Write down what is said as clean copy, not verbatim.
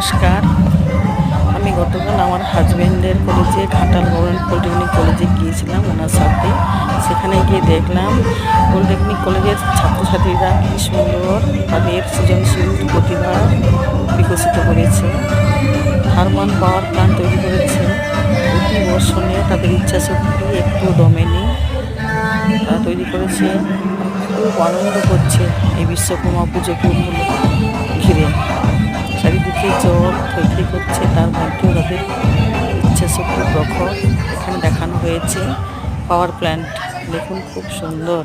নমস্কার। আমি গতকাল আমার হাজব্যান্ডের কলেজে ঘাটাল গভর্নমেন্ট পলিটেকনিক কলেজে গিয়েছিলাম ওনার সাথে। সেখানে গিয়ে দেখলাম পলিটেকনিক কলেজের ছাত্রছাত্রীরা কী সুন্দর তাদের সৃজনশীল প্রতিভা বিকশিত করেছে। থার্মাল পাওয়ার প্ল্যান্ট তৈরি করেছে। প্রতি বর্ষণে তাদের ইচ্ছাশক্তি একটু দমেনি, তারা তৈরি করেছে। খুব আনন্দ করছে এই বিশ্বকর্মা পুজোকে ঘিরে। চারিদিকে জল থই করছে, তার মধ্যেও তাদের ইচ্ছাশক্তি প্রখর এখানে দেখানো হয়েছে। পাওয়ার প্ল্যান্ট দেখুন, খুব সুন্দর।